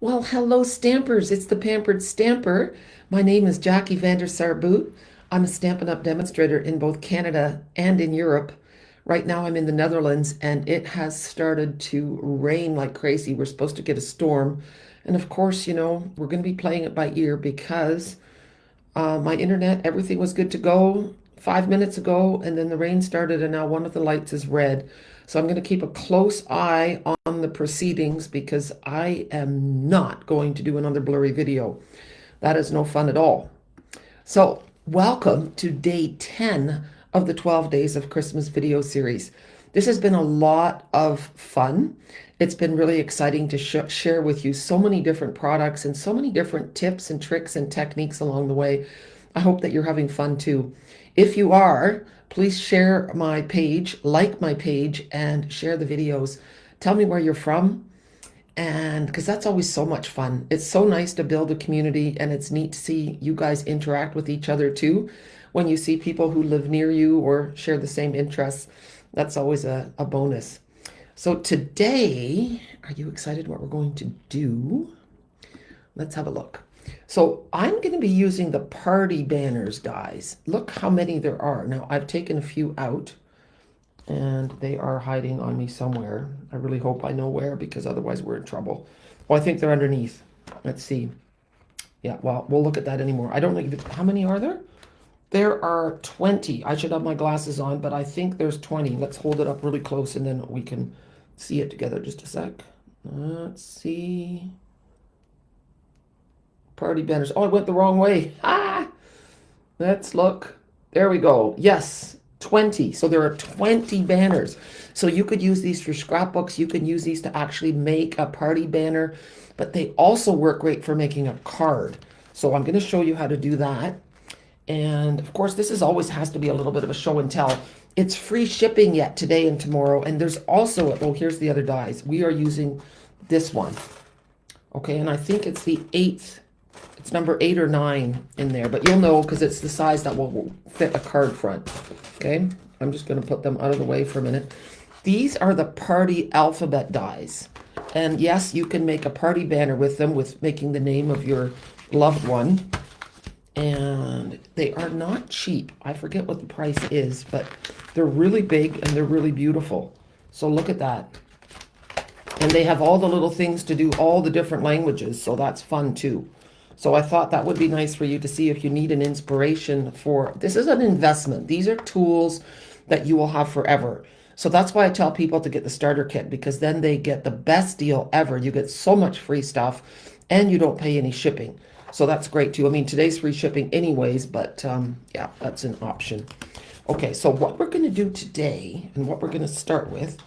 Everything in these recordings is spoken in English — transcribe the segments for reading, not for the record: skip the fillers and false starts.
Well, hello, Stampers. It's the Pampered Stamper. My name is Jackie Vander Sarboot. I'm a Stampin' Up! Demonstrator in both Canada and in Europe. Right now, I'm in the Netherlands and it has started to rain like crazy. We're supposed to get a storm. And of course, we're going to be playing it by ear because my internet, everything was good to go 5 minutes ago, and then the rain started, and now one of the lights is red. So I'm going to keep a close eye on the proceedings because I am not going to do another blurry video. That is no fun at all. So, welcome to day 10 of the 12 Days of Christmas video series. This has been a lot of fun. It's been really exciting to share with you so many different products and so many different tips and tricks and techniques along the way. I hope that you're having fun too. If you are, please share my page, like my page, and share the videos. Tell me where you're from, and because that's always so much fun. It's so nice to build a community, and it's neat to see you guys interact with each other too. When you see people who live near you or share the same interests, that's always a bonus. So today, are you excited what we're going to do? Let's have a look. So I'm going to be using the party banners, guys. Look how many there are. Now, I've taken a few out, and they are hiding on me somewhere. I really hope I know where, because otherwise we're in trouble. Oh, I think they're underneath. Let's see. Yeah, well, we'll look at that anymore. I don't know. How many are there? There are 20. I should have my glasses on, but I think there's 20. Let's hold it up really close, and then we can see it together. Just a sec. Let's see. Party banners. Oh, I went the wrong way. Ah! Let's look. There we go. Yes, 20. So there are 20 banners. So you could use these for scrapbooks. You can use these to actually make a party banner, but they also work great for making a card. So I'm going to show you how to do that. And of course, this always has to be a little bit of a show and tell. It's free shipping yet today and tomorrow. And there's also, oh, here's the other dies. We are using this one. Okay, and I think it's the 8th. It's number 8 or 9 in there, but you'll know because it's the size that will fit a card front. Okay, I'm just going to put them out of the way for a minute. These are the party alphabet dies. And yes, you can make a party banner with them, with making the name of your loved one. And they are not cheap. I forget what the price is, but they're really big and they're really beautiful. So look at that. And they have all the little things to do all the different languages, so that's fun too. So I thought that would be nice for you to see if you need an inspiration for, this is an investment. These are tools that you will have forever. So that's why I tell people to get the starter kit, because then they get the best deal ever. You get so much free stuff and you don't pay any shipping. So that's great too. I mean, today's free shipping anyways, but yeah, that's an option. Okay, so what we're going to do today and what we're going to start with,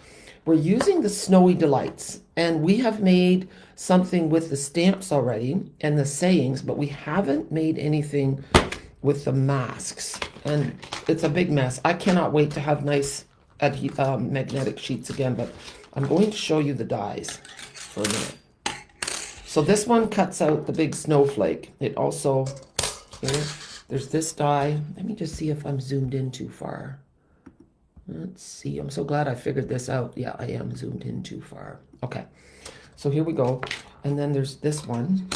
we're using the Snowy Delights, and we have made something with the stamps already and the sayings, but we haven't made anything with the masks, and it's a big mess. I cannot wait to have nice magnetic sheets again, but I'm going to show you the dies for a minute. So this one cuts out the big snowflake. It also, here, there's this die. Let me just see if I'm zoomed in too far. Let's see. I'm so glad I figured this out. Yeah, I am zoomed in too far. Okay. So here we go. And then there's this one.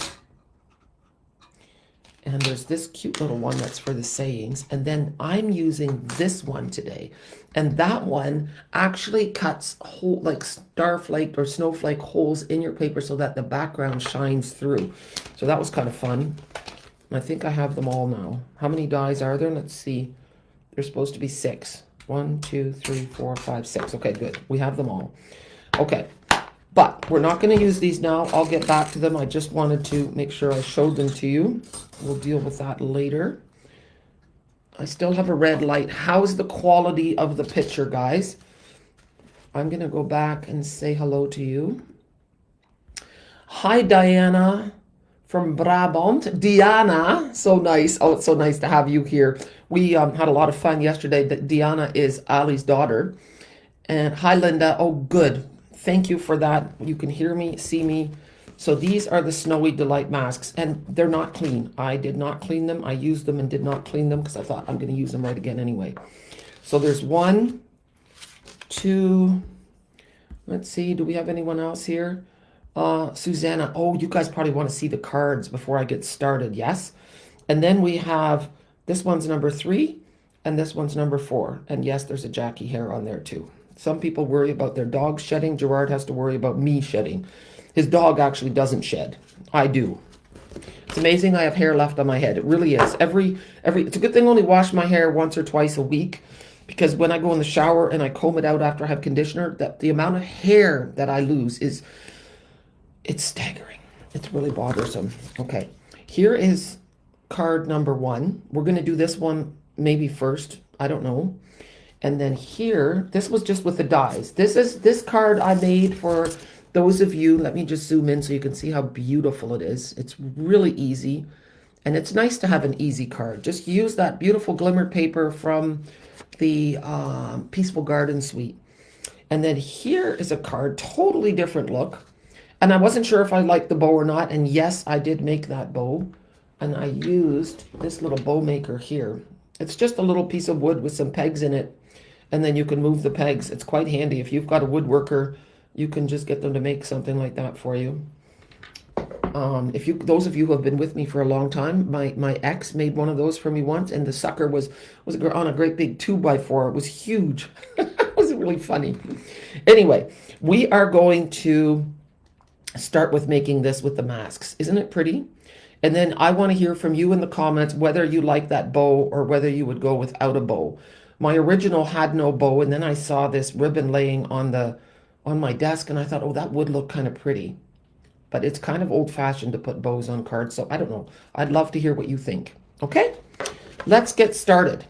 And there's this cute little one that's for the sayings. And then I'm using this one today. And that one actually cuts like starflake or snowflake holes in your paper so that the background shines through. So that was kind of fun. I think I have them all now. How many dies are there? Let's see. There's supposed to be 6. 1, 2, 3, 4, 5, 6. Okay, good. We have them all. Okay. But we're not going to use these now. I'll get back to them. I just wanted to make sure I showed them to you. We'll deal with that later. I still have a red light. How's the quality of the picture, guys? I'm going to go back and say hello to you. Hi, Diana from Brabant. Diana, so nice. Oh, it's so nice to have you here. We had a lot of fun yesterday. Diana is Ali's daughter. And hi, Linda. Oh, good. Thank you for that. You can hear me, see me. So these are the Snowy Delight masks, and they're not clean. I did not clean them. I used them and did not clean them because I thought I'm going to use them right again anyway. So there's 1, 2, let's see, do we have anyone else here? Susanna, oh, you guys probably want to see the cards before I get started, yes? And then we have, this one's number 3, and this one's number 4. And yes, there's a Jackie hair on there too. Some people worry about their dog shedding. Gerard has to worry about me shedding. His dog actually doesn't shed. I do. It's amazing I have hair left on my head. It really is. It's a good thing I only wash my hair once or twice a week, because when I go in the shower and I comb it out after I have conditioner, that the amount of hair that I lose it's staggering. It's really bothersome. Okay, here is card number 1. We're going to do this one maybe first. I don't know. And then here, this was just with the dies. This card I made for those of you. Let me just zoom in so you can see how beautiful it is. It's really easy. And it's nice to have an easy card. Just use that beautiful glimmer paper from the Peaceful Garden Suite. And then here is a card, totally different look. And I wasn't sure if I liked the bow or not. And yes, I did make that bow. And I used this little bow maker here. It's just a little piece of wood with some pegs in it. And then you can move the pegs. It's quite handy. If you've got a woodworker, you can just get them to make something like that for you. Those of you who have been with me for a long time, my ex made one of those for me once, and the sucker was on a great big 2x4. It was huge. It was really funny. Anyway, we are going to start with making this with the masks. Isn't it pretty? And then I want to hear from you in the comments whether you like that bow or whether you would go without a bow. My original had no bow, and then I saw this ribbon laying on my desk, and I thought, oh, that would look kind of pretty. But it's kind of old-fashioned to put bows on cards, so I don't know. I'd love to hear what you think. Okay? Let's get started.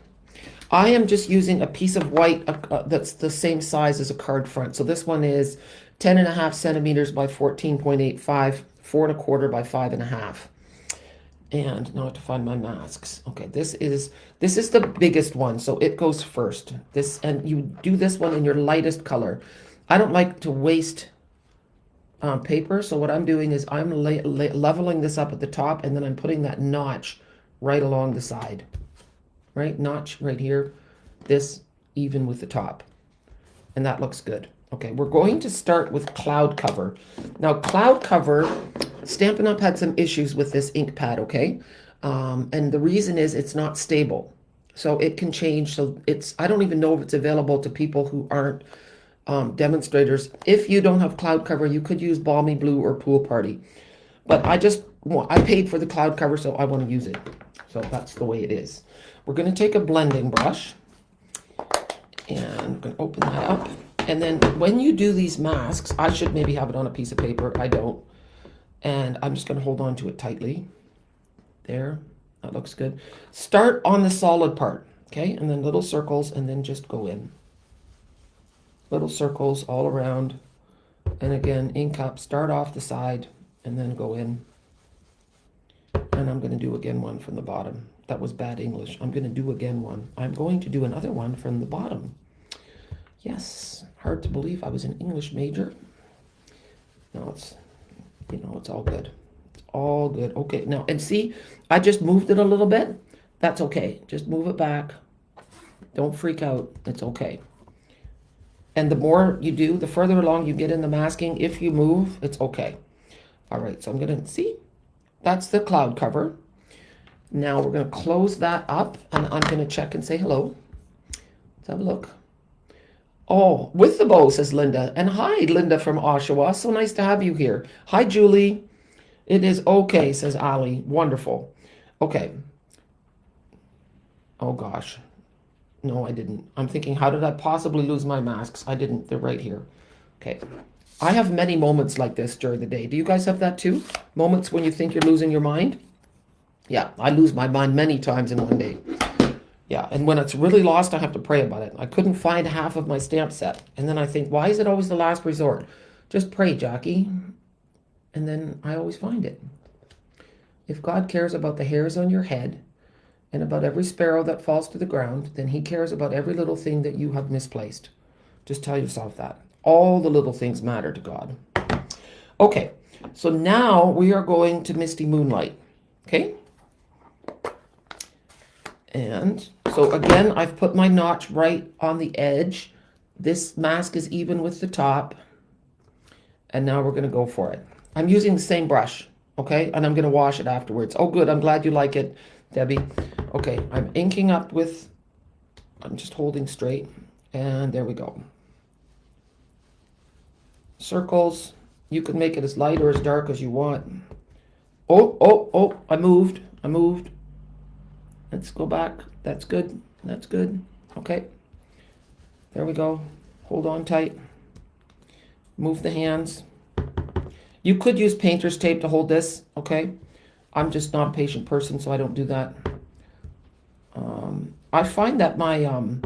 I am just using a piece of white that's the same size as a card front. So this one is 10.5 centimeters by 14.85, 4.25 by 5.5. And now I have to find my masks. Okay, this is the biggest one, so it goes first. And you do this one in your lightest color. I don't like to waste paper, so what I'm doing is I'm leveling this up at the top, and then I'm putting that notch right along the side. Right, notch right here. This even with the top, and that looks good. Okay, we're going to start with cloud cover. Now, cloud cover, Stampin' Up! Had some issues with this ink pad, okay? And the reason is it's not stable. So it can change. So I don't even know if it's available to people who aren't demonstrators. If you don't have cloud cover, you could use Balmy Blue or Pool Party. But I paid for the cloud cover, so I want to use it. So that's the way it is. We're going to take a blending brush, and I'm going to open that up. And then when you do these masks, I should maybe have it on a piece of paper. I don't. And I'm just going to hold on to it tightly. There. That looks good. Start on the solid part, okay? And then little circles, and then just go in. Little circles all around. And again, ink up. Start off the side, and then go in. And I'm going to do again one from the bottom. That was bad English. I'm going to do again one. I'm going to do another one from the bottom. Yes, hard to believe I was an English major. No, it's all good. It's all good. Okay, now, and see, I just moved it a little bit. That's okay. Just move it back. Don't freak out. It's okay. And the more you do, the further along you get in the masking, if you move, it's okay. All right, so I'm going to, see, that's the cloud cover. Now we're going to close that up, and I'm going to check and say hello. Let's have a look. Oh, with the bow, says Linda. And hi, Linda from Oshawa. So nice to have you here. Hi, Julie. It is okay, says Ali. Wonderful. Okay. Oh, gosh. No, I didn't. I'm thinking, how did I possibly lose my masks? I didn't. They're right here. Okay. I have many moments like this during the day. Do you guys have that too? Moments when you think you're losing your mind? Yeah, I lose my mind many times in one day. Yeah, and when it's really lost, I have to pray about it. I couldn't find half of my stamp set. And then I think, why is it always the last resort? Just pray, Jackie. And then I always find it. If God cares about the hairs on your head and about every sparrow that falls to the ground, then he cares about every little thing that you have misplaced. Just tell yourself that. All the little things matter to God. Okay, so now we are going to Misty Moonlight. Okay? And so again, I've put my notch right on the edge. This mask is even with the top. And now we're going to go for it. I'm using the same brush, okay? And I'm going to wash it afterwards. Oh, good. I'm glad you like it, Debbie. Okay, I'm inking up with, I'm just holding straight. And there we go. Circles. You can make it as light or as dark as you want. Oh, oh, oh, I moved. I moved. Let's go back. That's good. That's good. Okay. There we go. Hold on tight. Move the hands. You could use painter's tape to hold this, okay? I'm just not a patient person, so I don't do that. I find that my, oh,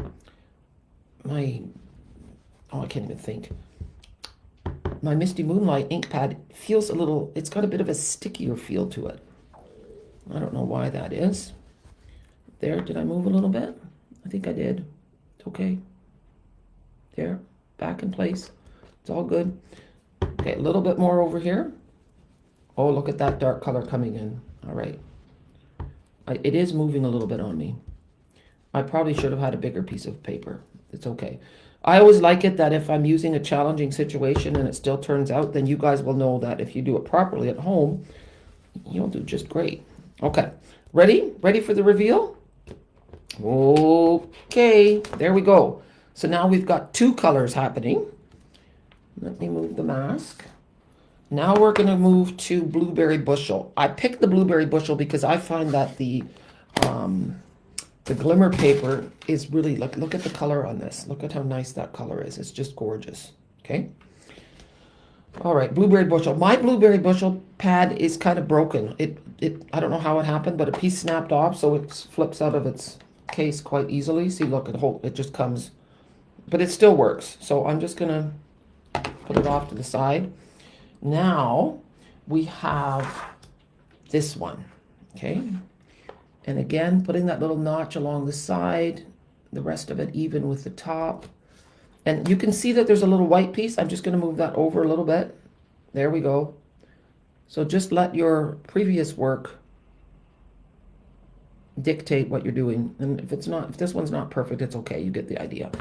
I can't even think. My Misty Moonlight ink pad feels a little, it's got a bit of a stickier feel to it. I don't know why that is. There, did I move a little bit? I think I did. It's okay. There, back in place. It's all good. Okay, a little bit more over here. Oh, look at that dark color coming in. All right. It is moving a little bit on me. I probably should have had a bigger piece of paper. It's okay. I always like it that if I'm using a challenging situation and it still turns out, then you guys will know that if you do it properly at home, you'll do just great. Okay, ready? Ready for the reveal? Okay, there we go. So now we've got two colors happening. Let me move the mask. Now we're going to move to Blueberry Bushel. I picked the Blueberry Bushel because I find that the glimmer paper is really, look at the color on this. Look at how nice that color is. It's just gorgeous. Okay. All right, Blueberry Bushel. My Blueberry Bushel pad is kind of broken. I don't know how it happened, but a piece snapped off, so it flips out of its case quite easily. See, look, it just comes, but it still works. So I'm just gonna put it off to the side. Now we have this one, okay? And again, putting that little notch along the side, the rest of it even with the top. And you can see that there's a little white piece. I'm just going to move that over a little bit. There we go. So just let your previous work dictate what you're doing. And if this one's not perfect, it's okay. You get the idea.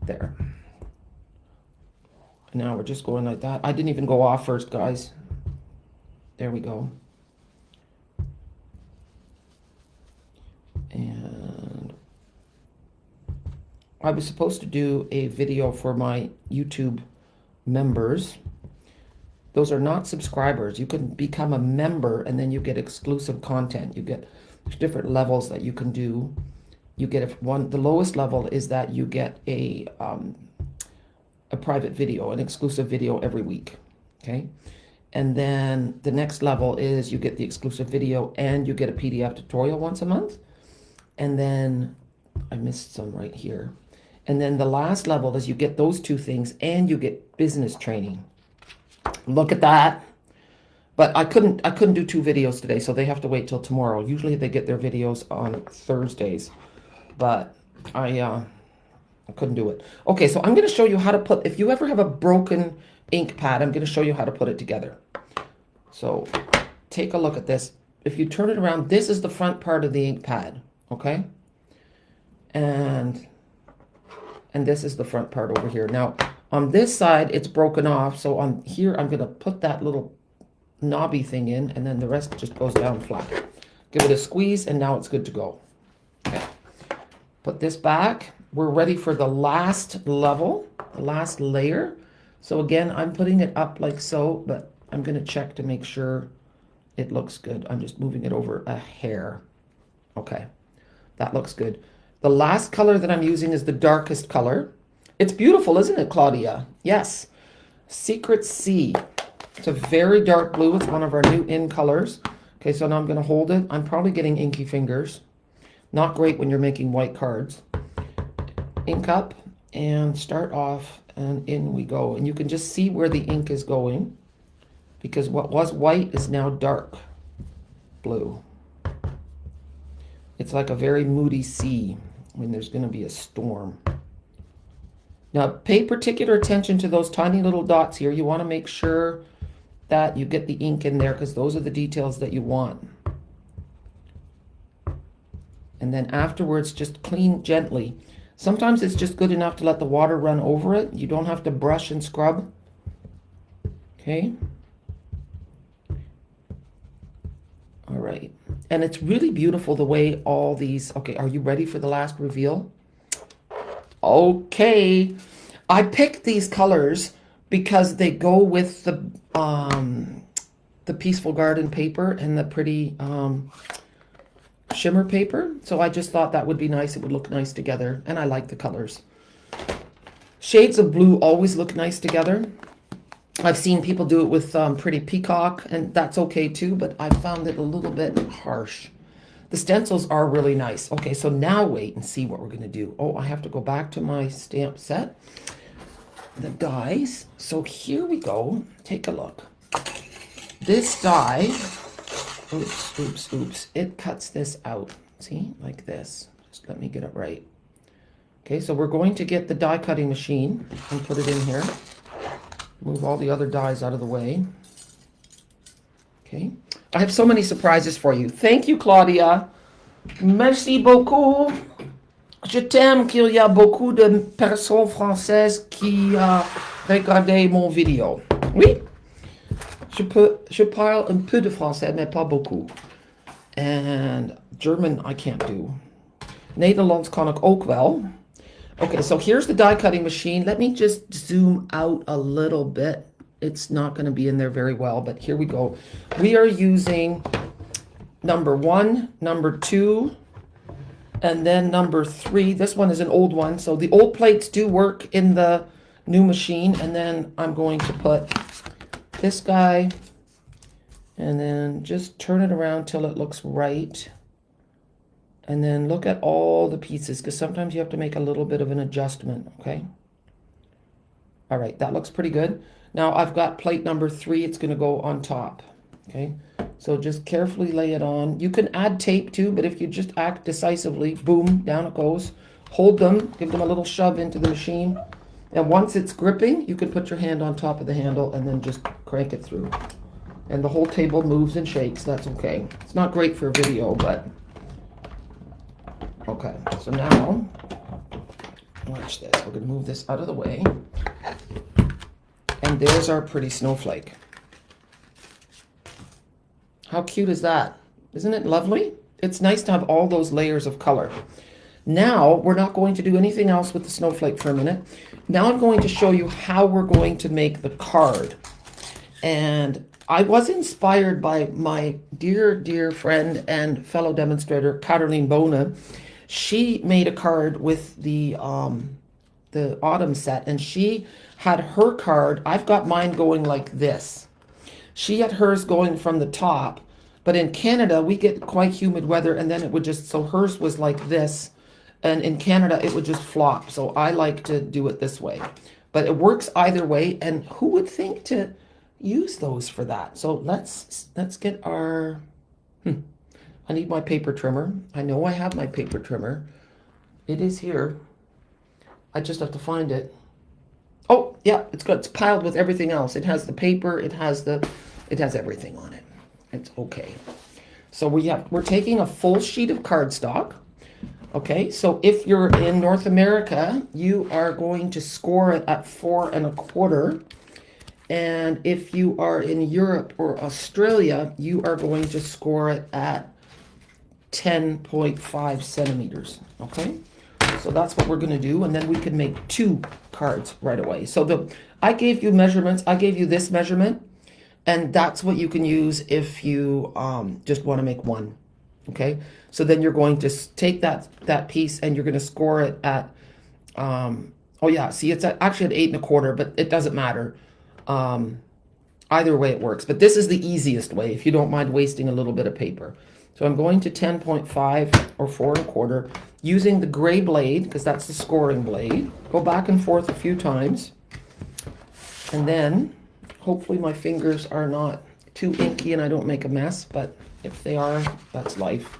There. Now we're just going like that. I didn't even go off first, guys. There we go. And I was supposed to do a video for my YouTube members. Those are not subscribers. You can become a member and then you get exclusive content. You get different levels that you can do. You get the lowest level is that you get a private video, an exclusive video every week. Okay. And then the next level is you get the exclusive video and you get a PDF tutorial once a month. And then I missed some right here. And then the last level is you get those two things and you get business training. Look at that. But I couldn't do two videos today, so they have to wait till tomorrow. Usually they get their videos on Thursdays, but I couldn't do it. Okay, so I'm going to show you how to put, if you ever have a broken ink pad, I'm going to show you how to put it together. So take a look at this. If you turn it around, this is the front part of the ink pad. Okay, and this is the front part over here. Now on this side it's broken off, so on here I'm going to put that little knobby thing in, and then the rest just goes down flat. Give it a squeeze and now it's good to go. Okay, put this back. We're ready for the last level, the last layer. So again, I'm putting it up like so, but I'm going to check to make sure it looks good. I'm just moving it over a hair. Okay. That looks good. The last color that I'm using is the darkest color. It's beautiful, isn't it, Claudia? Yes. Secret Sea. It's a very dark blue. It's one of our new in colors. Okay, so now I'm going to hold it. I'm probably getting inky fingers. Not great when you're making white cards. Ink up and start off, and in we go. And you can just see where the ink is going because what was white is now dark blue. It's like a very moody sea when there's going to be a storm. Now, pay particular attention to those tiny little dots here. You want to make sure that you get the ink in there because those are the details that you want. And then afterwards, just clean gently. Sometimes it's just good enough to let the water run over it. You don't have to brush and scrub. Okay. All right. And it's really beautiful the way all these, okay, are you ready for the last reveal? Okay. I picked these colors because they go with the Peaceful Garden paper and the pretty shimmer paper. So I just thought that would be nice. It would look nice together. And I like the colors. Shades of blue always look nice together. I've seen people do it with Pretty Peacock, and that's okay too, but I found it a little bit harsh. The stencils are really nice. Okay, so now wait and see what we're going to do. Oh, I have to go back to my stamp set. The dies. So here we go. Take a look. This die, oops, oops, oops. It cuts this out. See, like this. Just let me get it right. Okay, so we're going to get the die cutting machine and put it in here. Move all the other dies out of the way. Okay. I have so many surprises for you. Thank you, Claudia. Merci beaucoup. Je t'aime qu'il y a beaucoup de personnes françaises qui regardent mon vidéo. Oui. Je parle un peu de français, mais pas beaucoup. And German I can't do. Nederlands kan ik ook wel. Okay, so here's the die cutting machine. Let me just zoom out a little bit. It's not going to be in there very well, but here we go. We are using number 1, number 2, and then number 3. This one is an old one, so the old plates do work in the new machine. And then I'm going to put this guy, and then just turn it around till it looks right. And then look at all the pieces, because sometimes you have to make a little bit of an adjustment, okay? All right, that looks pretty good. Now I've got plate number 3. It's going to go on top, okay? So just carefully lay it on. You can add tape too, but if you just act decisively, boom, down it goes. Hold them, give them a little shove into the machine. And once it's gripping, you can put your hand on top of the handle and then just crank it through. And the whole table moves and shakes. That's okay. It's not great for a video, but... Okay, so now, watch this. We're going to move this out of the way. And there's our pretty snowflake. How cute is that? Isn't it lovely? It's nice to have all those layers of color. Now, we're not going to do anything else with the snowflake for a minute. Now I'm going to show you how we're going to make the card. And I was inspired by my dear, dear friend and fellow demonstrator, Caroline Bona. She made a card with the autumn set, and she had her card. I've got mine going like this. She had hers going from the top, but in Canada, we get quite humid weather, and then it would just, so hers was like this, and in Canada, it would just flop. So I like to do it this way, but it works either way, and who would think to use those for that? So let's get our, I need my paper trimmer. I know I have my paper trimmer. It is here. I just have to find it. Oh, yeah, it's good. It's piled with everything else. It has the paper, it has everything on it. It's okay. So we're taking a full sheet of cardstock. Okay, so if you're in North America, you are going to score it at 4 1/4. And if you are in Europe or Australia, you are going to score it at 10.5 centimeters, okay? So that's what we're going to do, and then we can make 2 cards right away. So I gave you measurements. I gave you this measurement, and that's what you can use if you just want to make 1, okay? So then you're going to take that piece, and you're going to score it at, oh yeah, see, it's actually at 8 1/4, but it doesn't matter. Either way it works, but this is the easiest way if you don't mind wasting a little bit of paper. So I'm going to 10.5 or 4 1/4 using the gray blade, because that's the scoring blade. Go back and forth a few times. And then hopefully my fingers are not too inky and I don't make a mess, but if they are, that's life.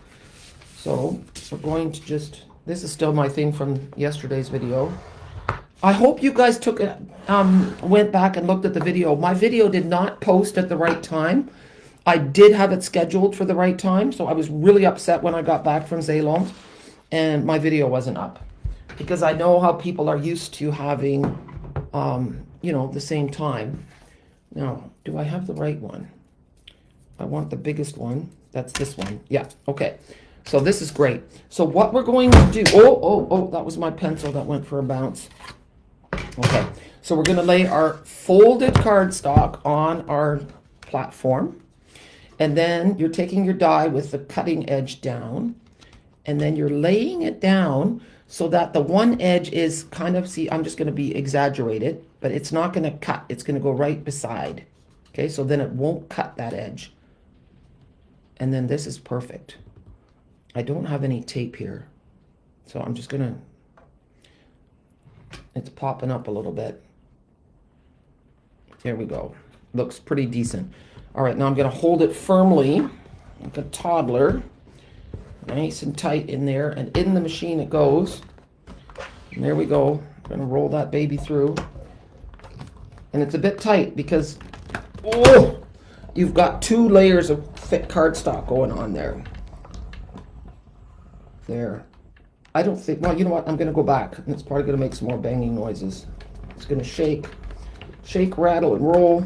So we're going to just, this is still my thing from yesterday's video. I hope you guys went back and looked at the video. My video did not post at the right time. I did have it scheduled for the right time, so I was really upset when I got back from Zeeland and my video wasn't up. Because I know how people are used to having, the same time. Now, do I have the right one? I want the biggest one. That's this one. Yeah, okay. So this is great. So what we're going to do, oh, that was my pencil that went for a bounce. Okay, so we're going to lay our folded cardstock on our platform. And then you're taking your die with the cutting edge down. And then you're laying it down so that the one edge is kind of, see, I'm just going to be exaggerated, but it's not going to cut. It's going to go right beside. Okay, so then it won't cut that edge. And then this is perfect. I don't have any tape here. So I'm just going to, it's popping up a little bit. There we go. Looks pretty decent. All right, now I'm going to hold it firmly like a toddler. Nice and tight in there, and in the machine it goes. And there we go. I'm going to roll that baby through. And it's a bit tight because, oh, you've got 2 layers of thick cardstock going on there. There. I don't think, well, you know what? I'm going to go back. And it's probably going to make some more banging noises. It's going to shake, rattle, and roll.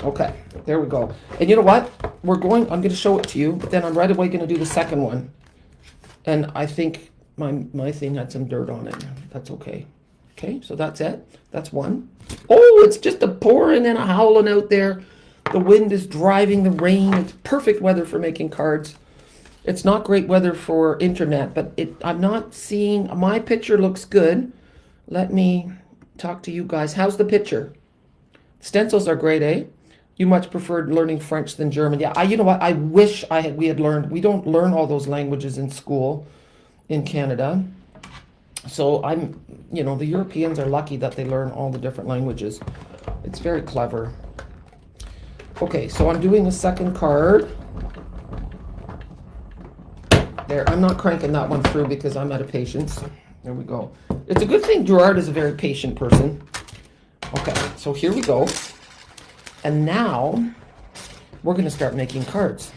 Okay, there we go. And you know what? I'm going to show it to you, but then I'm right away going to do the second one. And I think my thing had some dirt on it. That's okay. Okay, so that's it. That's one. Oh, it's just a pouring and a howling out there. The wind is driving the rain. It's perfect weather for making cards. It's not great weather for internet, but I'm not seeing, my picture looks good. Let me talk to you guys. How's the picture? Stencils are great, eh? You much preferred learning French than German. Yeah, you know what? I wish we had learned. We don't learn all those languages in school in Canada. So the Europeans are lucky that they learn all the different languages. It's very clever. Okay, so I'm doing the second card. There, I'm not cranking that one through because I'm out of patience. There we go. It's a good thing Gerard is a very patient person. Okay, so here we go. And now we're going to start making cards.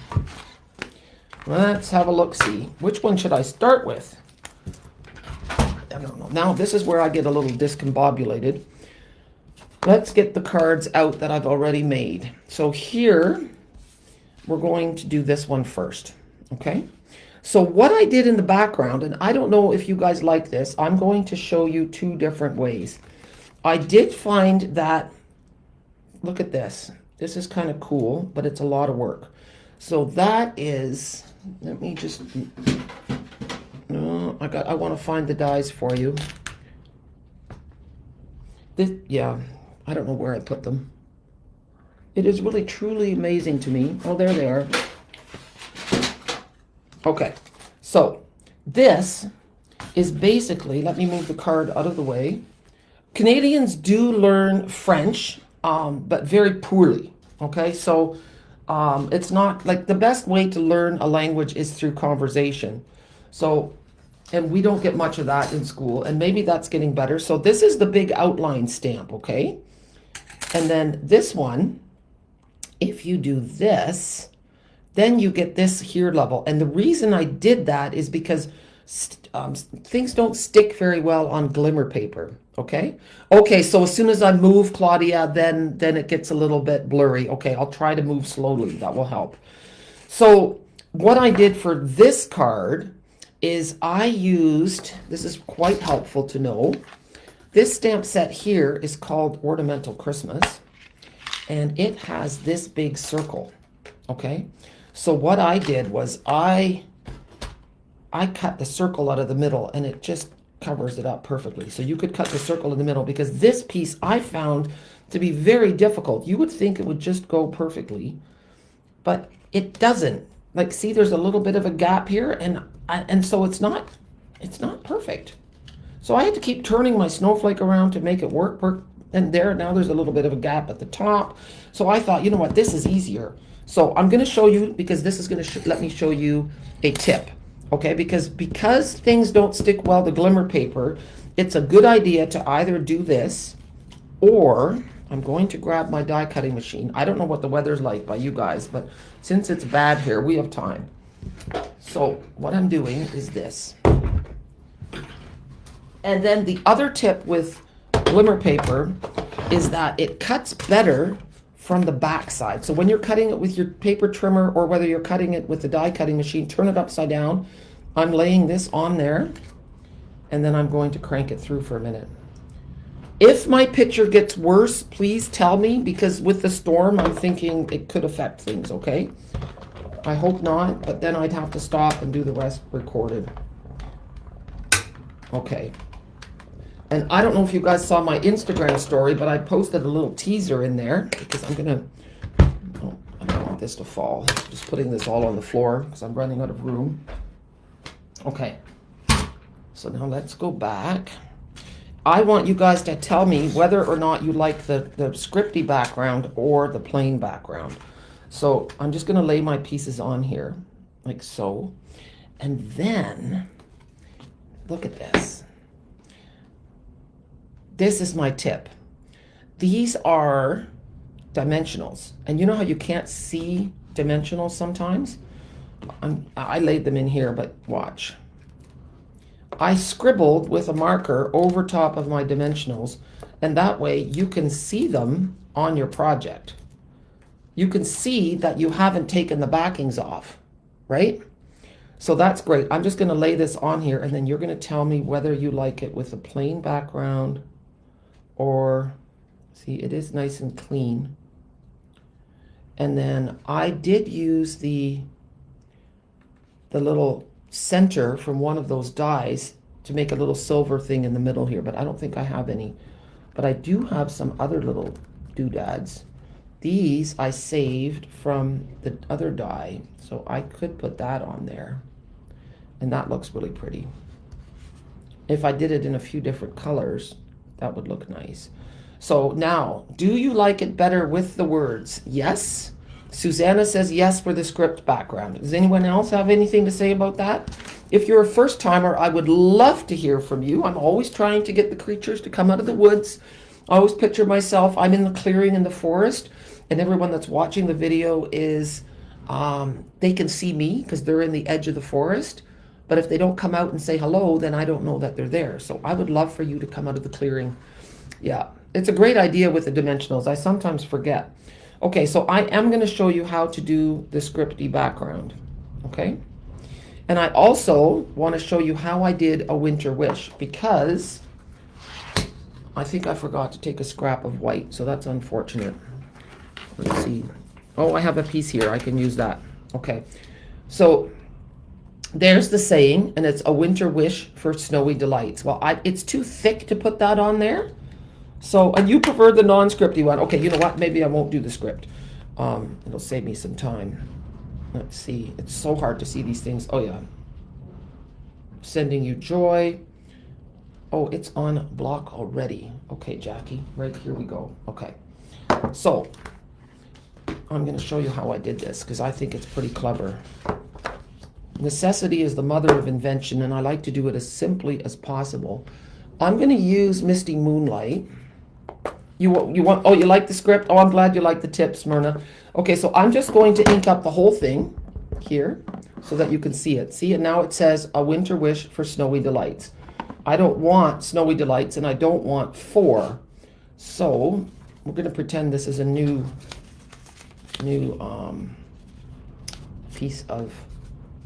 Let's have a look-see. Which one should I start with? I don't know. Now this is where I get a little discombobulated. Let's get the cards out that I've already made. So here, we're going to do this one first. Okay? So what I did in the background, and I don't know if you guys like this, I'm going to show you 2 different ways. I did find that, look at this. This is kind of cool, but it's a lot of work. So that is, let me just, no, I want to find the dies for you. This, yeah, I don't know where I put them. It is really truly amazing to me. Oh, there they are. Okay, so this is basically, let me move the card out of the way. Canadians do learn French, but very poorly, okay? So it's not, like, the best way to learn a language is through conversation. So, and we don't get much of that in school, and maybe that's getting better. So this is the big outline stamp, okay? And then this one, if you do this, then you get this here level. And the reason I did that is because things don't stick very well on glimmer paper, okay? Okay, so as soon as I move, Claudia, then it gets a little bit blurry. Okay, I'll try to move slowly. That will help. So what I did for this card is I used, this is quite helpful to know, this stamp set here is called Ornamental Christmas, and it has this big circle, okay? So what I did was I cut the circle out of the middle, and it just covers it up perfectly. So you could cut the circle in the middle, because this piece I found to be very difficult. You would think it would just go perfectly, but it doesn't. Like, see, there's a little bit of a gap here, and so it's not perfect. So I had to keep turning my snowflake around to make it work. And now there's a little bit of a gap at the top. So I thought, you know what, this is easier. So I'm going to show you, because this is going to let me show you a tip. Okay, because things don't stick well to glimmer paper, it's a good idea to either do this, or I'm going to grab my die cutting machine. I don't know what the weather's like by you guys, but since it's bad here, we have time. So what I'm doing is this. And then the other tip with glimmer paper is that it cuts better from the back side. So when you're cutting it with your paper trimmer or whether you're cutting it with the die cutting machine, turn it upside down. I'm laying this on there and then I'm going to crank it through for a minute. If my picture gets worse, please tell me, because with the storm, I'm thinking it could affect things, okay? I hope not, but then I'd have to stop and do the rest recorded. Okay. And I don't know if you guys saw my Instagram story, but I posted a little teaser in there because I'm gonna, oh, I don't want this to fall. Just putting this all on the floor because I'm running out of room. Okay. So now let's go back. I want you guys to tell me whether or not you like the scripty background or the plain background. So I'm just gonna lay my pieces on here, like so. And then, look at this. This is my tip. These are dimensionals. And you know how you can't see dimensionals sometimes? I laid them in here, but watch. I scribbled with a marker over top of my dimensionals, and that way you can see them on your project. You can see that you haven't taken the backings off, right? So that's great. I'm just gonna lay this on here, and then you're gonna tell me whether you like it with a plain background or, see, it is nice and clean. And then I did use the little center from one of those dies to make a little silver thing in the middle here, but I don't think I have any. But I do have some other little doodads. These I saved from the other die, so I could put that on there. And that looks really pretty. If I did it in a few different colors, that would look nice. So now, do you like it better with the words? Yes. Susanna says yes for the script background. Does anyone else have anything to say about that? If you're a first timer, I would love to hear from you. I'm always trying to get the creatures to come out of the woods. I always picture myself, I'm in the clearing in the forest, and everyone that's watching the video is, they can see me because they're in the edge of the forest. But if they don't come out and say hello, then I don't know that they're there. So I would love for you to come out of the clearing. Yeah, it's a great idea with the dimensionals. I sometimes forget. Okay, so I am going to show you how to do the scripty background. Okay? And I also want to show you how I did a winter wish, because I think I forgot to take a scrap of white, so that's unfortunate. Let's see. Oh, I have a piece here. I can use that. Okay. So there's the saying, and it's a winter wish for snowy delights. Well, it's too thick to put that on there. So, and you prefer the non-scripty one. Okay, you know what? Maybe I won't do the script. It'll save me some time. Let's see. It's so hard to see these things. Oh, yeah. Sending you joy. Oh, it's on block already. Okay, Jackie. Right, here we go. Okay. So, I'm going to show you how I did this, because I think it's pretty clever. Necessity is the mother of invention, and I like to do it as simply as possible. I'm going to use Misty Moonlight. You want? Oh, you like the script? Oh, I'm glad you like the tips, Myrna. Okay, so I'm just going to ink up the whole thing here so that you can see it. See, and now it says a winter wish for snowy delights. I don't want snowy delights, and I don't want 4. So we're going to pretend this is a new piece of,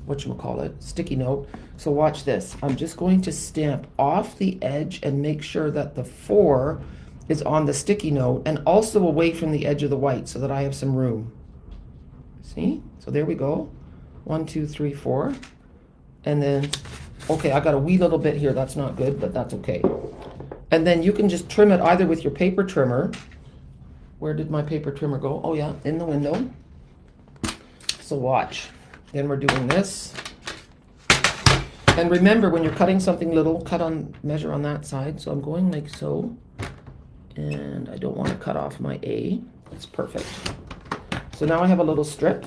whatchamacallit, sticky note. So watch this. I'm just going to stamp off the edge and make sure that the 4 is on the sticky note and also away from the edge of the white so that I have some room. See? So there we go. 1, 2, 3, 4. And then, okay, I got a wee little bit here. That's not good, but that's okay. And then you can just trim it either with your paper trimmer. Where did my paper trimmer go? Oh yeah, in the window. So watch. Then we're doing this. And remember, when you're cutting something little, measure on that side. So I'm going like so. And I don't want to cut off my A. That's perfect. So now I have a little strip.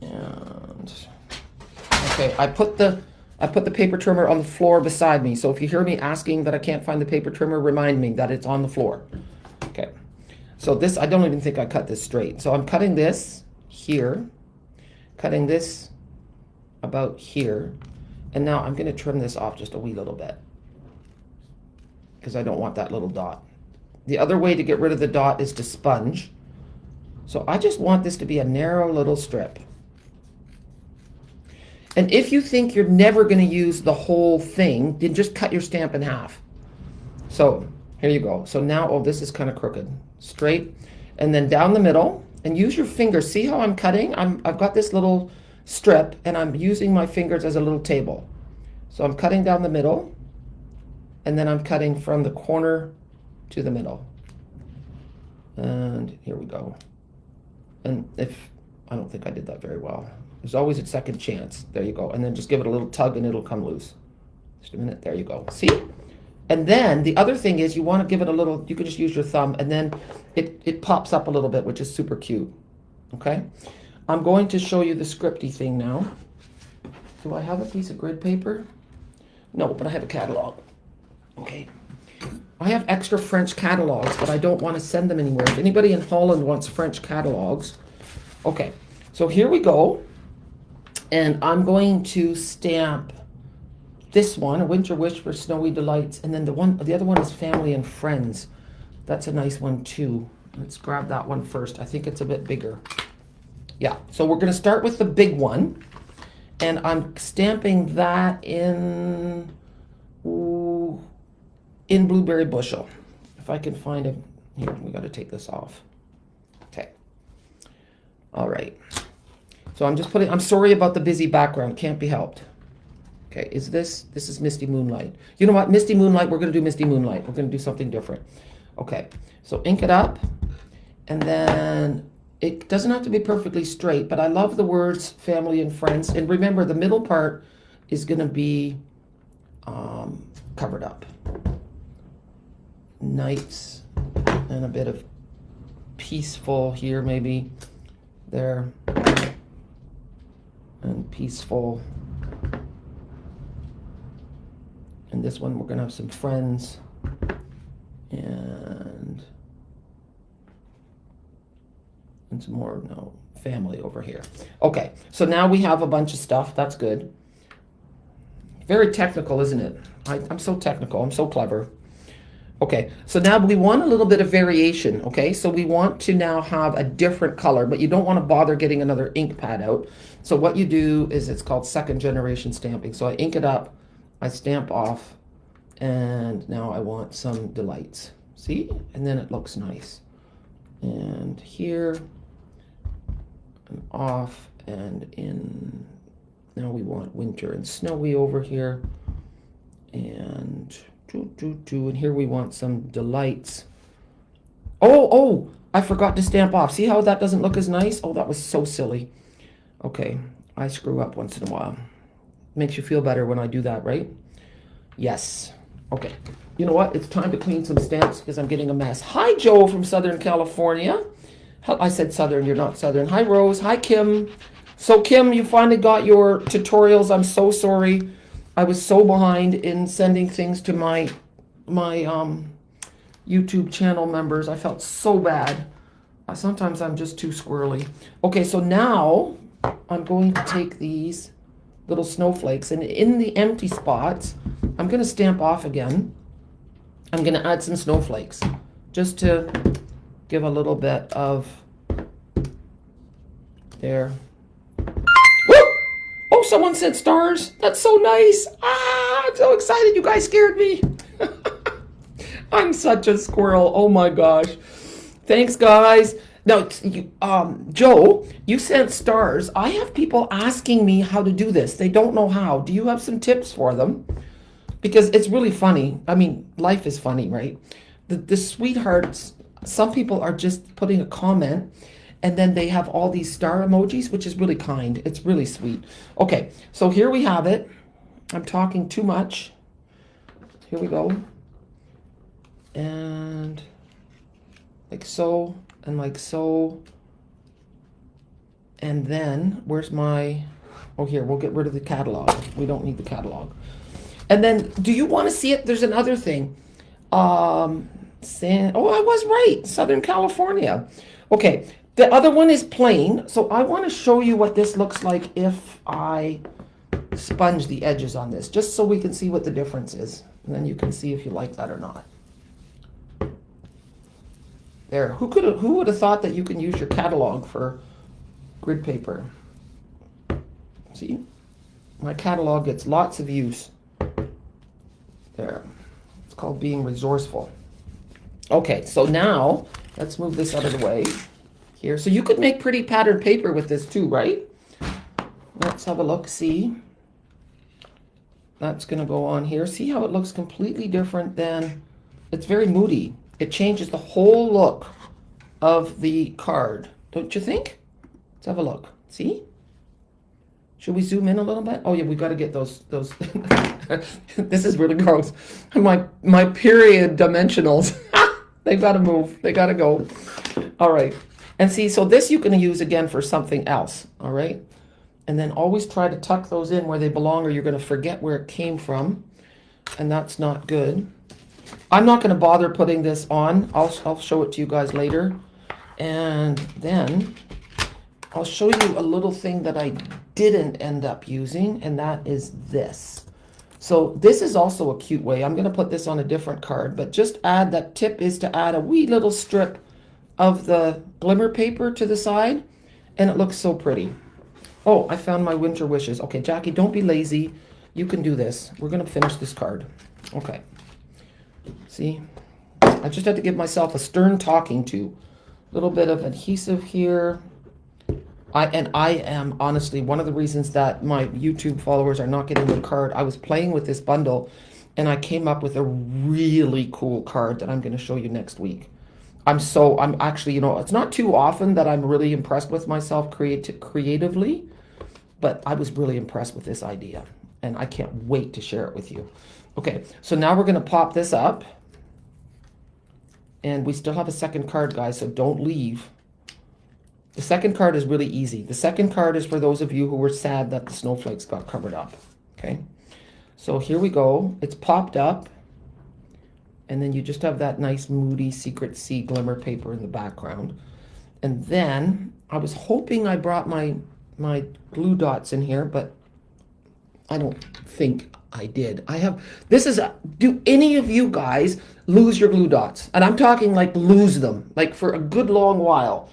And okay, I put the paper trimmer on the floor beside me. So if you hear me asking that I can't find the paper trimmer, remind me that it's on the floor. Okay. So this, I don't even think I cut this straight. So I'm cutting this here, cutting this about here, and now I'm going to trim this off just a wee little bit because I don't want that little dot. The other way to get rid of the dot is to sponge. So I just want this to be a narrow little strip. And if you think you're never going to use the whole thing, then just cut your stamp in half. So here you go. So now, oh, this is kind of crooked. Straight. And then down the middle. And use your fingers. See how I'm cutting? I've got this little strip, and I'm using my fingers as a little table. So I'm cutting down the middle, and then I'm cutting from the corner to the middle. And here we go. And I don't think I did that very well. There's always a second chance. There you go. And then just give it a little tug and it'll come loose. Just a minute. There you go. See? And then the other thing is you want to give it a little, you can just use your thumb, and then it pops up a little bit, which is super cute. Okay? I'm going to show you the scripty thing now. Do I have a piece of grid paper? No, but I have a catalog. Okay. I have extra French catalogs, but I don't want to send them anywhere. If anybody in Holland wants French catalogs. Okay. So here we go. And I'm going to stamp this one, A Winter Wish for Snowy Delights, and then the other one is Family and Friends. That's a nice one too. Let's grab that one first. I think it's a bit bigger. Yeah, so we're going to start with the big one, and I'm stamping that in Blueberry Bushel. If I can find it. Here, we got to take this off. Okay. All right. So I'm just I'm sorry about the busy background. Can't be helped. Okay, this is Misty Moonlight. You know what? Misty Moonlight, we're going to do Misty Moonlight. We're going to do something different. Okay, so ink it up. And then it doesn't have to be perfectly straight, but I love the words family and friends. And remember, the middle part is going to be covered up. Nights and a bit of peaceful here, maybe. There. And peaceful. And this one, we're going to have some friends and some more, no, family over here. Okay, so now we have a bunch of stuff. That's good. Very technical, isn't it? I'm so technical. I'm so clever. Okay, so now we want a little bit of variation, okay? So we want to now have a different color, but you don't want to bother getting another ink pad out. So what you do is, it's called second generation stamping. So I ink it up. I stamp off, and now I want some delights. See? And then it looks nice. And here, and off, and in. Now we want winter and snowy over here. And and here we want some delights. Oh, I forgot to stamp off. See how that doesn't look as nice? Oh, that was so silly. Okay, I screw up once in a while. Makes you feel better when I do that, right? Yes. Okay. You know what? It's time to clean some stamps because I'm getting a mess. Hi, Joe from Southern California. I said Southern. You're not Southern. Hi, Rose. Hi, Kim. So, Kim, you finally got your tutorials. I'm so sorry. I was so behind in sending things to my YouTube channel members. I felt so bad. Sometimes I'm just too squirrely. Okay, so now I'm going to take these little snowflakes, and in the empty spots, I'm going to stamp off again. I'm going to add some snowflakes just to give a little bit of there. Woo! Oh, someone said stars. That's so nice. I'm so excited. You guys scared me. I'm such a squirrel. Oh my gosh. Thanks, guys. Now, Joe, you sent stars. I have people asking me how to do this. They don't know how. Do you have some tips for them? Because it's really funny. I mean, life is funny, right? The sweethearts, some people are just putting a comment, and then they have all these star emojis, which is really kind. It's really sweet. Okay, so here we have it. I'm talking too much. Here we go. And like so, and like so. And then, where's my, oh here, we'll get rid of the catalog. We don't need the catalog. And then, do you want to see it? There's another thing. Oh, I was right. Southern California. Okay, the other one is plain. So I want to show you what this looks like if I sponge the edges on this, just so we can see what the difference is. And then you can see if you like that or not. There. Who would have thought that you can use your catalog for grid paper? See? My catalog gets lots of use. There. It's called being resourceful. Okay, so now let's move this out of the way here. So you could make pretty patterned paper with this too, right? Let's have a look, see. That's gonna go on here. See how it looks completely different than, it's very moody. It changes the whole look of the card, don't you think? Let's have a look, see? Should we zoom in a little bit? Oh yeah, we gotta get those, this is really gross. My period dimensionals, they gotta move, they gotta go. All right, and see, so this you can use again for something else, all right? And then always try to tuck those in where they belong or you're gonna forget where it came from, and that's not good. I'm not gonna bother putting this on. I'll show it to you guys later. And then I'll show you a little thing that I didn't end up using, and that is this. So this is also a cute way. I'm gonna put this on a different card, but just add, that tip is to add a wee little strip of the glimmer paper to the side, and it looks so pretty. Oh, I found my winter wishes. Okay, Jackie, don't be lazy. You can do this. We're gonna finish this card. Okay. See, I just had to give myself a stern talking to. A little bit of adhesive here. I am honestly one of the reasons that my YouTube followers are not getting the card. I was playing with this bundle and I came up with a really cool card that I'm going to show you next week. I'm actually, you know, it's not too often that I'm really impressed with myself creatively, but I was really impressed with this idea and I can't wait to share it with you. Okay, so now we're going to pop this up. And we still have a second card, guys, so don't leave. The second card is really easy. The second card is for those of you who were sad that the snowflakes got covered up. Okay, so here we go. It's popped up. And then you just have that nice moody Secret Sea glimmer paper in the background. And then I was hoping I brought my glue dots in here, but I don't think I did. Do any of you guys lose your glue dots? And I'm talking like lose them, like for a good long while.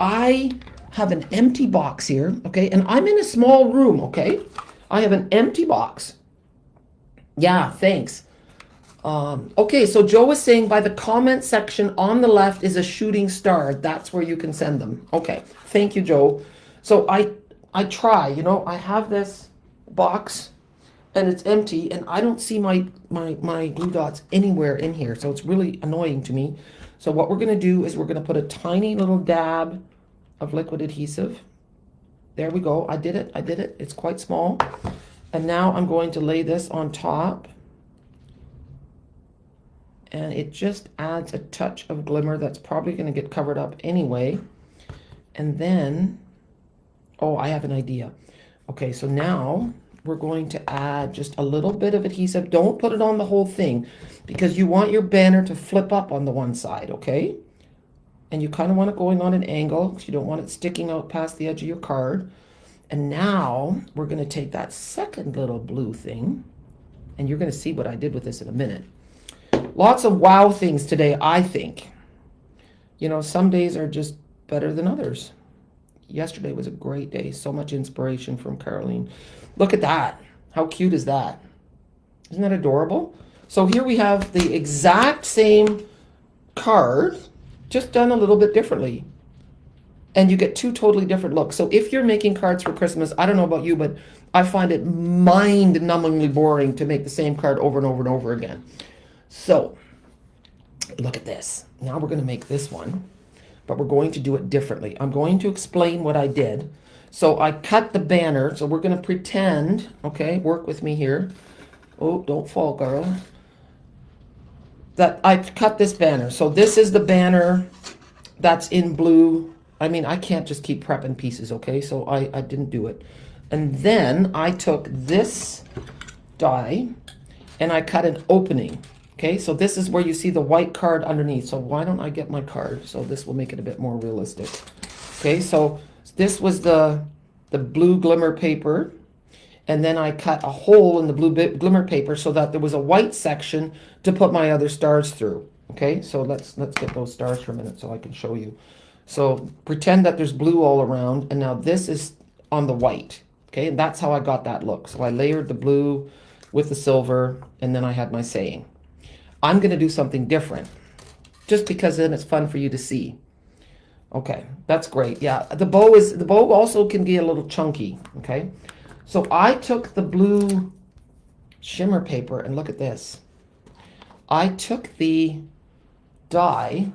I have an empty box here, okay? And I'm in a small room, okay? I have an empty box. Yeah, thanks. Okay, so Joe was saying by the comment section on the left is a shooting star. That's where you can send them. Okay, thank you, Joe. So I try, you know, I have this box and it's empty and I don't see my glue dots anywhere in here. So it's really annoying to me. So what we're gonna do is we're gonna put a tiny little dab of liquid adhesive. There we go, I did it, it's quite small. And now I'm going to lay this on top. And it just adds a touch of glimmer that's probably gonna get covered up anyway. And then, oh, I have an idea. Okay, so now we're going to add just a little bit of adhesive. Don't put it on the whole thing because you want your banner to flip up on the one side, okay? And you kind of want it going on an angle because you don't want it sticking out past the edge of your card. And now we're going to take that second little blue thing, and you're going to see what I did with this in a minute. Lots of wow things today, I think. You know, some days are just better than others. Yesterday was a great day. So much inspiration from Caroline. Look at that. How cute is that? Isn't that adorable? So here we have the exact same card, just done a little bit differently. And you get two totally different looks. So if you're making cards for Christmas, I don't know about you, but I find it mind-numbingly boring to make the same card over and over and over again. So look at this. Now we're going to make this one, but we're going to do it differently. I'm going to explain what I did. So I cut the banner. So we're going to pretend, okay, work with me here. Oh, don't fall, girl. That I cut this banner. So this is the banner that's in blue. I mean, I can't just keep prepping pieces, okay? So I didn't do it. And then I took this die and I cut an opening. Okay, so this is where you see the white card underneath. So why don't I get my card? So this will make it a bit more realistic. Okay, so this was the blue glimmer paper. And then I cut a hole in the blue glimmer paper so that there was a white section to put my other stars through. Okay, so let's get those stars for a minute so I can show you. So pretend that there's blue all around, and now this is on the white. Okay, and that's how I got that look. So I layered the blue with the silver, and then I had my saying. I'm going to do something different, just because then it's fun for you to see. Okay, that's great. Yeah, the bow also can be a little chunky. Okay, so I took the blue shimmer paper, and look at this. I took the die,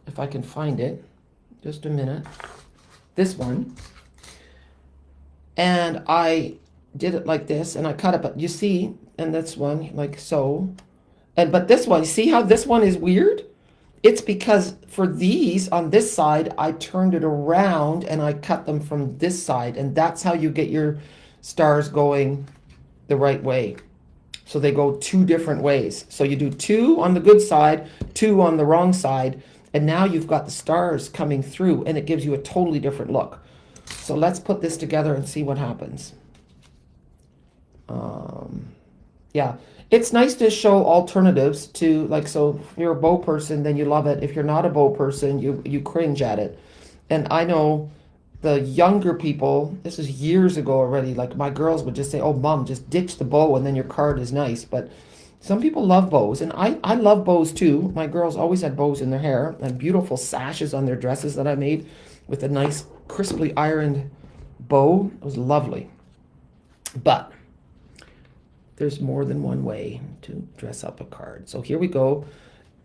if I can find it, just a minute, this one, and I did it like this, and I cut it, but you see, and this one, like so, and but this one, see how this one is weird? It's because for these on this side, I turned it around and I cut them from this side, and that's how you get your stars going the right way. So they go two different ways. So you do two on the good side, two on the wrong side, and now you've got the stars coming through, and it gives you a totally different look. So let's put this together and see what happens. Yeah, it's nice to show alternatives to, like, so if you're a bow person, then you love it. If you're not a bow person, you cringe at it. And I know the younger people, this is years ago already, like my girls would just say, oh, mom, just ditch the bow and then your card is nice. But some people love bows, and I love bows too. My girls always had bows in their hair and beautiful sashes on their dresses that I made with a nice crisply ironed bow. It was lovely. But there's more than one way to dress up a card. So here we go.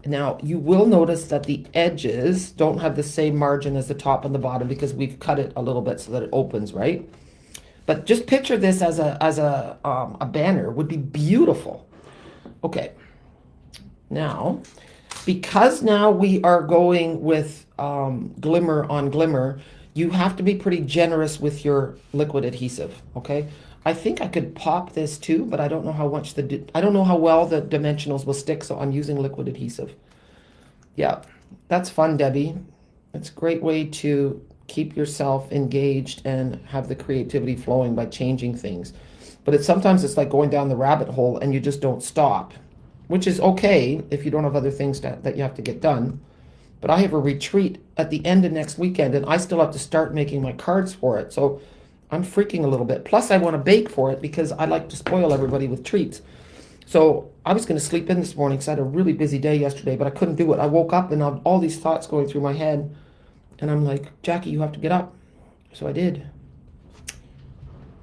Now, you will notice that the edges don't have the same margin as the top and the bottom because we've cut it a little bit so that it opens, right? But just picture this as a banner. Would be beautiful. Okay. Now, because now we are going with glimmer on glimmer, you have to be pretty generous with your liquid adhesive, okay? I think I could pop this too, but I don't know how much I don't know how well the dimensionals will stick, so I'm using liquid adhesive. Yeah, that's fun, Debbie. It's a great way to keep yourself engaged and have the creativity flowing by changing things. But sometimes it's like going down the rabbit hole and you just don't stop, which is okay if you don't have other things that you have to get done. But I have a retreat at the end of next weekend, and I still have to start making my cards for it. So I'm freaking a little bit. Plus, I want to bake for it because I like to spoil everybody with treats. So I was going to sleep in this morning because I had a really busy day yesterday, but I couldn't do it. I woke up and I had all these thoughts going through my head. And I'm like, Jackie, you have to get up. So I did.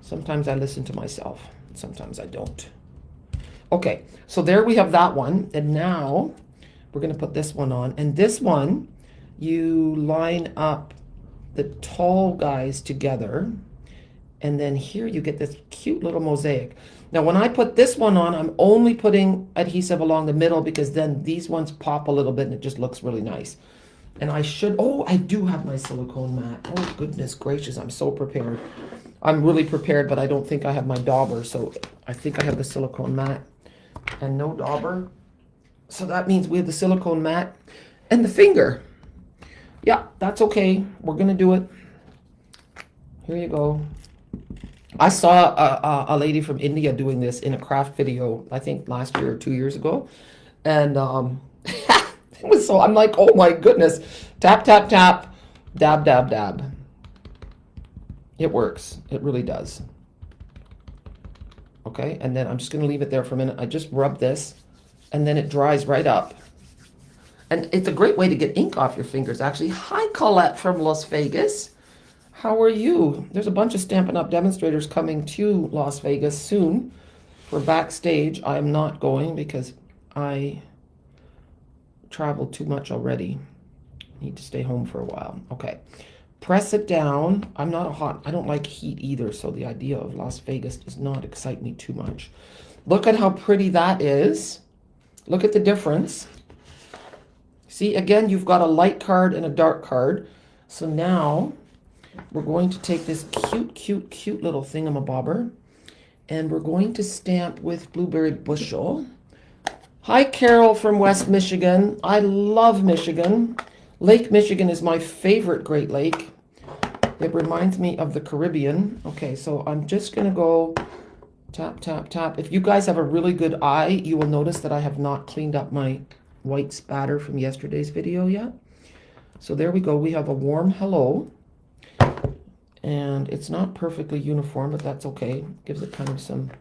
Sometimes I listen to myself. Sometimes I don't. Okay, so there we have that one. And now we're going to put this one on. And this one, you line up the tall guys together. And then here you get this cute little mosaic. Now, when I put this one on, I'm only putting adhesive along the middle because then these ones pop a little bit and it just looks really nice. And I do have my silicone mat. Oh, goodness gracious, I'm so prepared. I'm really prepared, but I don't think I have my dauber. So I think I have the silicone mat and no dauber. So that means we have the silicone mat and the finger. Yeah, that's okay. We're going to do it. Here you go. I saw a lady from India doing this in a craft video, I think last year or 2 years ago. And it was so, I'm like, oh my goodness. Tap, tap, tap, dab, dab, dab. It works. It really does. Okay, and then I'm just going to leave it there for a minute. I just rub this, and then it dries right up. And it's a great way to get ink off your fingers, actually. Hi, Colette from Las Vegas. How are you? There's a bunch of Stampin' Up! Demonstrators coming to Las Vegas soon for backstage. I am not going because I traveled too much already. Need to stay home for a while. Okay. Press it down. I don't like heat either, so the idea of Las Vegas does not excite me too much. Look at how pretty that is. Look at the difference. See, again, you've got a light card and a dark card. So now we're going to take this cute, cute, cute little thingamabobber, and we're going to stamp with Blueberry Bushel. Hi, Carol from West Michigan. I love Michigan. Lake Michigan is my favorite Great Lake. It reminds me of the Caribbean. Okay, so I'm just going to go tap, tap, tap. If you guys have a really good eye, you will notice that I have not cleaned up my white spatter from yesterday's video yet. So there we go. We have a warm hello. And it's not perfectly uniform, but that's okay. Gives it kind of some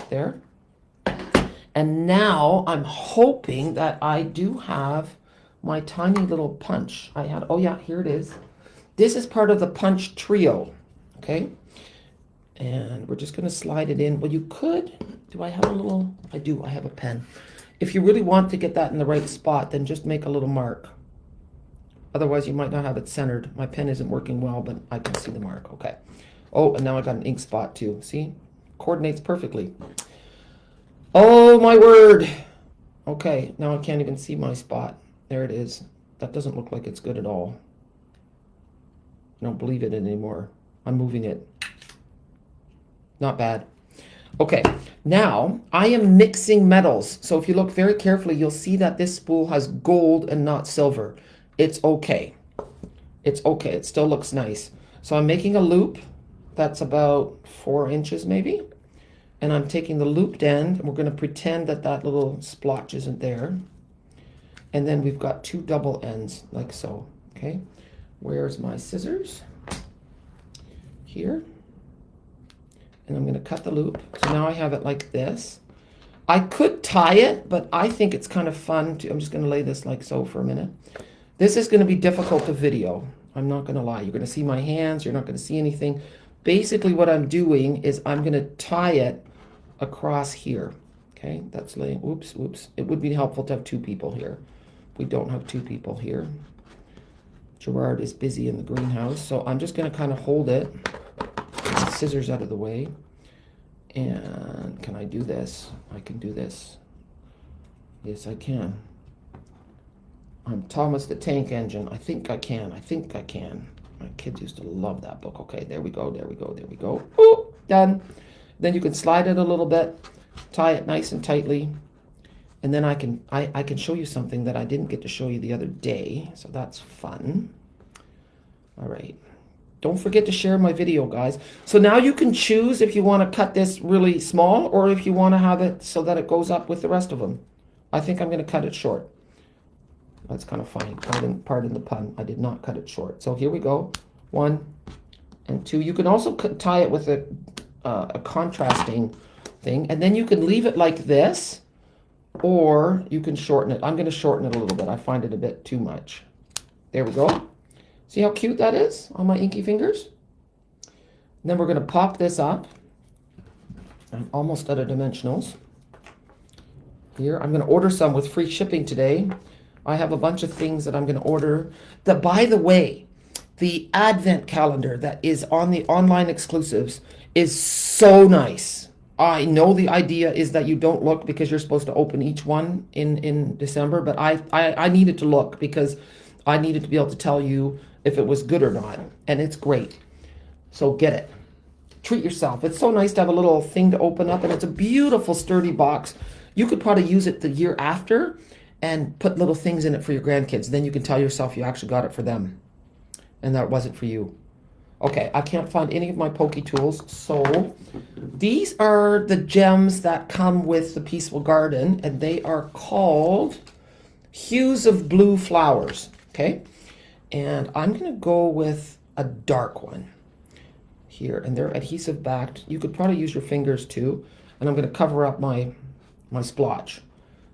there. And now I'm hoping that I do have my tiny little punch. Oh yeah, here it is. This is part of the punch trio, okay? And we're just gonna slide it in. Well, you could, do I have a little, I do, I have a pen. If you really want to get that in the right spot, then just make a little mark. Otherwise, you might not have it centered. My pen isn't working well, but I can see the mark, okay. Oh, and now I got an ink spot too, see? Coordinates perfectly. Oh my word. Okay, now I can't even see my spot. There it is. That doesn't look like it's good at all. I don't believe it anymore. I'm moving it. Not bad. Okay, now I am mixing metals. So if you look very carefully, you'll see that this spool has gold and not silver. It's okay. It's okay. It still looks nice. So I'm making a loop that's about 4 inches maybe. And I'm taking the looped end, and we're going to pretend that that little splotch isn't there. And then we've got 2 double ends, like so, okay? Where's my scissors? Here. And I'm going to cut the loop. So now I have it like this. I could tie it, but I think it's kind of fun to, I'm just going to lay this like so for a minute. This is going to be difficult to video. I'm not going to lie. You're going to see my hands. You're not going to see anything. Basically what I'm doing is I'm going to tie it across here. Okay, that's laying, oops. It would be helpful to have 2 people here. We don't have 2 people here. Gerard is busy in the greenhouse, so I'm just going to kind of hold it. Scissors out of the way. And can I do this? I can do this. Yes, I can. I'm Thomas the Tank Engine. I think I can. My kids used to love that book. Okay, there we go. Oh, done. Then you can slide it a little bit, tie it nice and tightly, and then I can show you something that I didn't get to show you the other day, so that's fun. All right. Don't forget to share my video, guys. So now you can choose if you want to cut this really small or if you want to have it so that it goes up with the rest of them. I think I'm going to cut it short. That's kind of funny. Pardon the pun. I did not cut it short. So here we go. 1 and 2. You can also tie it with a contrasting thing, and then you can leave it like this, or you can shorten it. I'm going to shorten it a little bit. I find it a bit too much. There we go. See how cute that is on my inky fingers? And then we're going to pop this up. I'm almost out of dimensionals. Here, I'm going to order some with free shipping today. I have a bunch of things that I'm going to order. By the way, the advent calendar that is on the online exclusives is so nice. I know the idea is that you don't look because you're supposed to open each one in December, but I needed to look because I needed to be able to tell you if it was good or not, and it's great. So get it. Treat yourself. It's so nice to have a little thing to open up, and it's a beautiful sturdy box. You could probably use it the year after and put little things in it for your grandkids. Then you can tell yourself you actually got it for them and that it wasn't for you. Okay, I can't find any of my pokey tools, so these are the gems that come with the Peaceful Garden, and they are called Hues of Blue Flowers, okay? And I'm going to go with a dark one here, and they're adhesive backed. You could probably use your fingers too, and I'm going to cover up my splotch.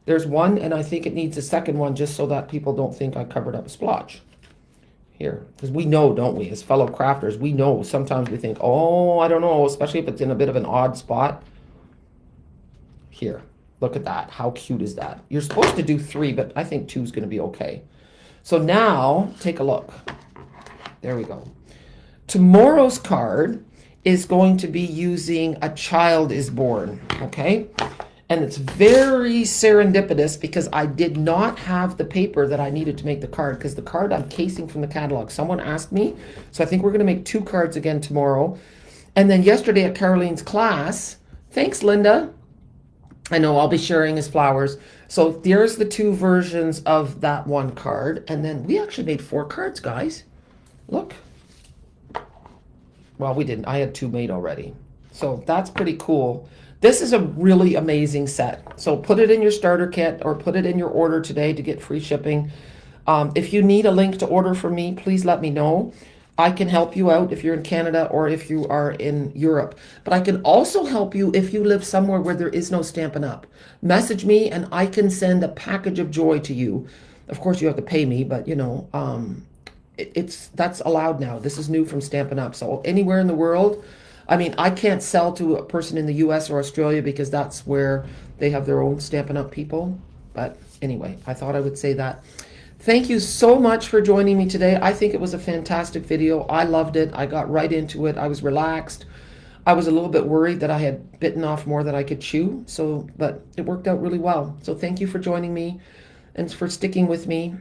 There's one, and I think it needs a second one just so that people don't think I covered up a splotch. Here, because we know, don't we, as fellow crafters, we know sometimes we think, oh, I don't know, especially if it's in a bit of an odd spot. Here, look at that. How cute is that? You're supposed to do 3, but I think 2 is going to be okay. So now, take a look. There we go. Tomorrow's card is going to be using A Child is Born, okay? And it's very serendipitous because I did not have the paper that I needed to make the card, because the card I'm casing from the catalog. Someone asked me, so I think we're going to make 2 cards again tomorrow. And then yesterday at Caroline's class, thanks, Linda. I know I'll be sharing his flowers. So there's the 2 versions of that one card. And then we actually made 4 cards, guys. Look. Well, we didn't. I had 2 made already. So that's pretty cool. This is a really amazing set. So put it in your starter kit or put it in your order today to get free shipping. If you need a link to order from me, please let me know. I can help you out if you're in Canada or if you are in Europe. But I can also help you if you live somewhere where there is no Stampin' Up. Message me and I can send a package of joy to you. Of course, you have to pay me, but you know, that's allowed now. This is new from Stampin' Up. So anywhere in the world, I mean, I can't sell to a person in the US or Australia because that's where they have their own Stampin' Up people. But anyway, I thought I would say that. Thank you so much for joining me today. I think it was a fantastic video. I loved it. I got right into it. I was relaxed. I was a little bit worried that I had bitten off more than I could chew. So, but it worked out really well. So thank you for joining me and for sticking with me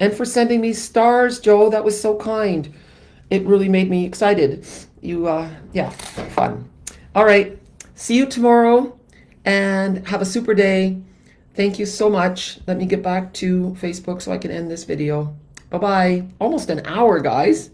and for sending me stars, Joe. That was so kind. It really made me excited. Yeah, fun. All right. See you tomorrow and have a super day. Thank you so much. Let me get back to Facebook so I can end this video. Bye-bye. Almost an hour, guys.